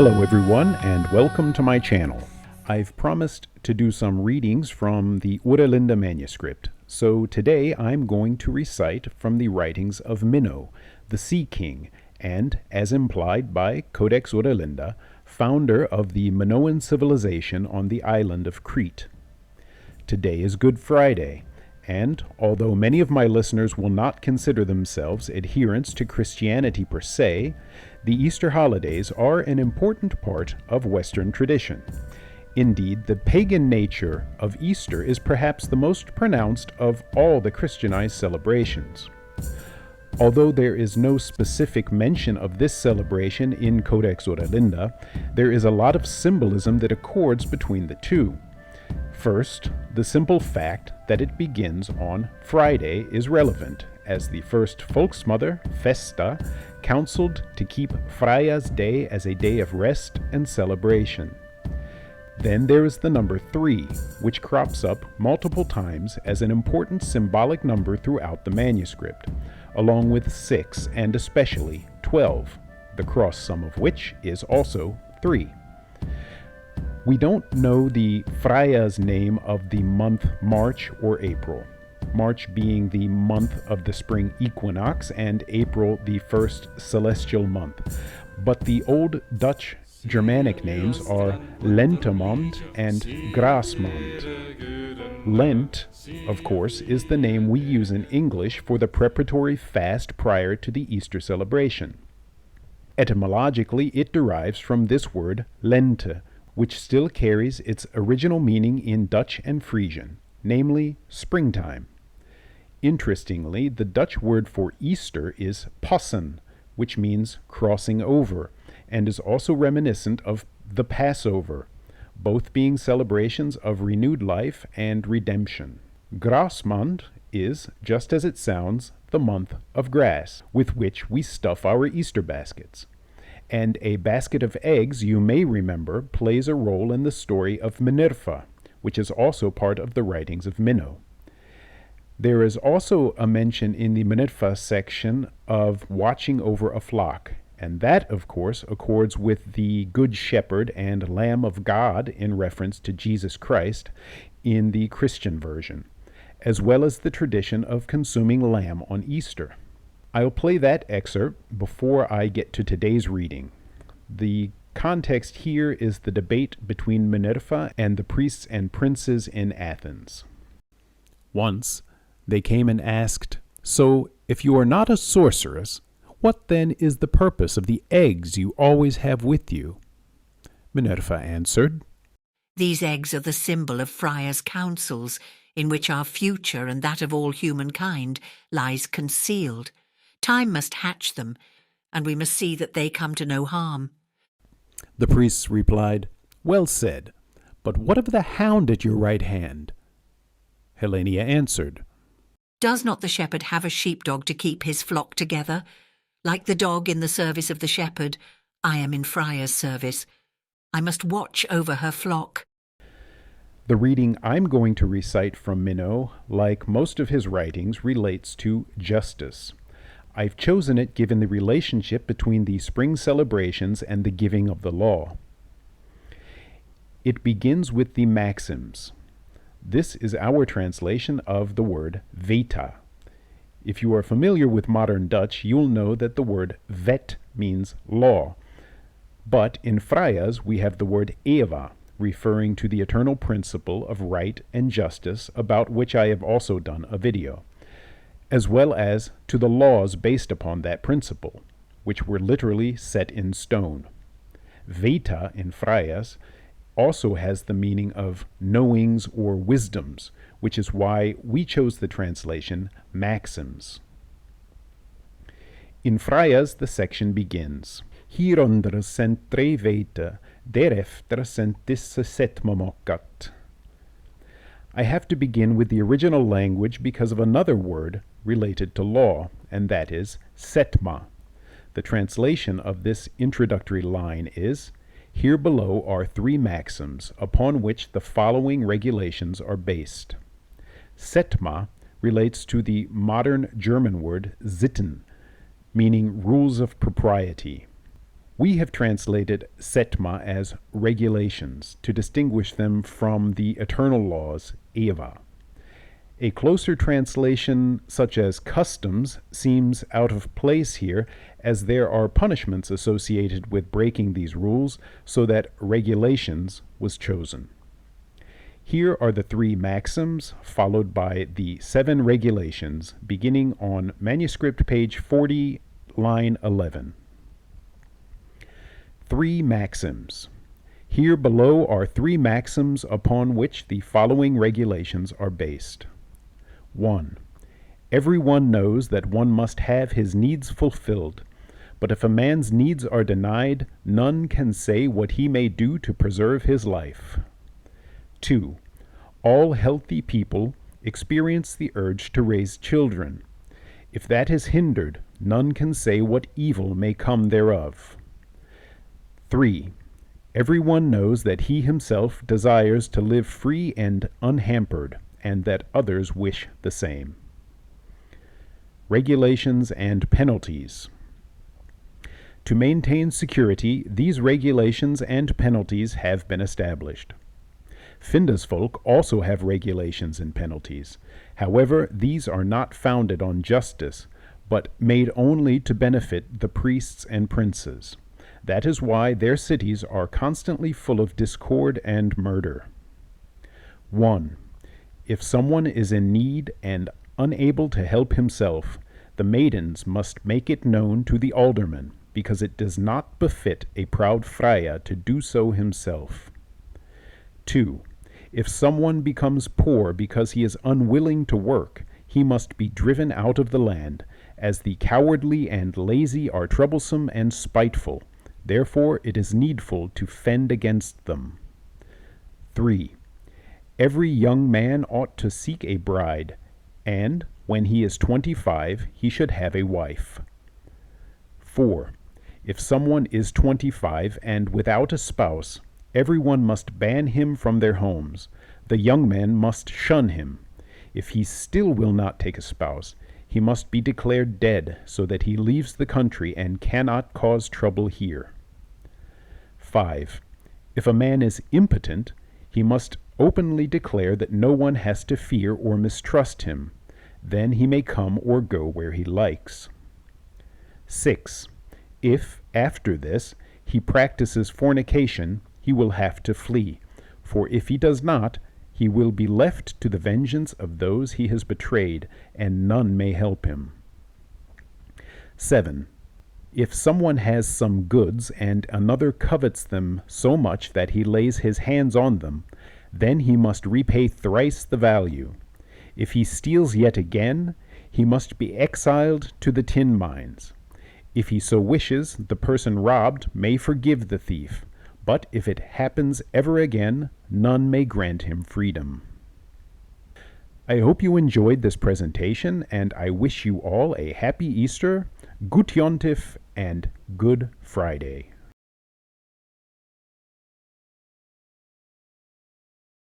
Hello everyone, and welcome to my channel. I've promised to do some readings from the Oera Linda manuscript, so today I'm going to recite from the writings of Minnow, the Sea King, and, as implied by Codex Oera Linda, founder of the Minoan civilization on the island of Crete. Today is Good Friday, and although many of my listeners will not consider themselves adherents to Christianity per se, the Easter holidays are an important part of Western tradition. Indeed, the pagan nature of Easter is perhaps the most pronounced of all the Christianized celebrations. Although there is no specific mention of this celebration in Codex Oera Linda, there is a lot of symbolism that accords between the two. First, the simple fact that it begins on Friday is relevant, as the first Volksmother, Festa, counseled to keep Freya's day as a day of rest and celebration. Then there is the number 3, which crops up multiple times as an important symbolic number throughout the manuscript, along with 6 and especially 12, the cross sum of which is also 3. We don't know the Freya's name of the month March or April, March being the month of the spring equinox and April the first celestial month, but the Old Dutch Germanic names are Lentemond and Grasmond. Lent, of course, is the name we use in English for the preparatory fast prior to the Easter celebration. Etymologically, it derives from this word lente, which still carries its original meaning in Dutch and Frisian, namely springtime. Interestingly, the Dutch word for Easter is Pasen, which means crossing over, and is also reminiscent of the Passover, both being celebrations of renewed life and redemption. Grasmand is, just as it sounds, the month of grass, with which we stuff our Easter baskets. And a basket of eggs, you may remember, plays a role in the story of Minerva, which is also part of the writings of Minnow. There is also a mention in the Minerva section of watching over a flock, and that, of course, accords with the Good Shepherd and Lamb of God in reference to Jesus Christ in the Christian version, as well as the tradition of consuming lamb on Easter. I'll play that excerpt before I get to today's reading. The context here is the debate between Minerva and the priests and princes in Athens. Once they came and asked, "So, if you are not a sorceress, what then is the purpose of the eggs you always have with you?" Minerva answered, "These eggs are the symbol of Freya's counsels, in which our future and that of all humankind lies concealed. Time must hatch them, and we must see that they come to no harm." The priests replied, "Well said, but what of the hound at your right hand?" Helenia answered, "Does not the shepherd have a sheepdog to keep his flock together? Like the dog in the service of the shepherd, I am in Freya's service. I must watch over her flock." The reading I'm going to recite from Minnow, like most of his writings, relates to justice. I've chosen it given the relationship between the spring celebrations and the giving of the law. It begins with the Maxims. This is our translation of the word weta. If you are familiar with modern Dutch, you'll know that the word wet means law. But in Freya's, we have the word Eva, referring to the eternal principle of right and justice, about which I have also done a video, as well as to the laws based upon that principle, which were literally set in stone. Weta in Freya's also has the meaning of knowings or wisdoms, which is why we chose the translation Maxims. In Freya's, the section begins, "Hieronder sent tre wete, derefter sent disse setmomokkat." I have to begin with the original language because of another word related to law, and that is setma. The translation of this introductory line is, "Here below are 3 maxims upon which the following regulations are based." Setma relates to the modern German word Sitten, meaning rules of propriety. We have translated setma as regulations to distinguish them from the eternal laws, eva. A closer translation, such as customs, seems out of place here, as there are punishments associated with breaking these rules, so that regulations was chosen. Here are the 3 maxims, followed by the 7 regulations, beginning on manuscript page 40, line 11. 3 maxims. Here below are 3 maxims upon which the following regulations are based. 1. Everyone knows that one must have his needs fulfilled, but if a man's needs are denied, none can say what he may do to preserve his life. 2. All healthy people experience the urge to raise children. If that is hindered, none can say what evil may come thereof. 3. Everyone knows that he himself desires to live free and unhampered, and that others wish the same. Regulations and penalties. To maintain security, these regulations and penalties have been established. Finda's folk also have regulations and penalties. However, these are not founded on justice, but made only to benefit the priests and princes. That is why their cities are constantly full of discord and murder. 1. If someone is in need and unable to help himself, the maidens must make it known to the alderman, because it does not befit a proud Freya to do so himself. 2. If someone becomes poor because he is unwilling to work, he must be driven out of the land, as the cowardly and lazy are troublesome and spiteful. Therefore it is needful to fend against them. 3. Every young man ought to seek a bride, and, when he is 25, he should have a wife. 4. If someone is 25 and without a spouse, everyone must ban him from their homes. The young men must shun him. If he still will not take a spouse, he must be declared dead, so that he leaves the country and cannot cause trouble here. 5. If a man is impotent, he must openly declare that no one has to fear or mistrust him. Then he may come or go where he likes. 6. If, after this, he practices fornication, he will have to flee, for if he does not, he will be left to the vengeance of those he has betrayed, and none may help him. 7. If someone has some goods, and another covets them so much that he lays his hands on them, then he must repay thrice the value. If he steals yet again, he must be exiled to the tin mines. If he so wishes, the person robbed may forgive the thief, but if it happens ever again, none may grant him freedom. I hope you enjoyed this presentation, and I wish you all a happy Easter, Gut Yontif, and Good Friday.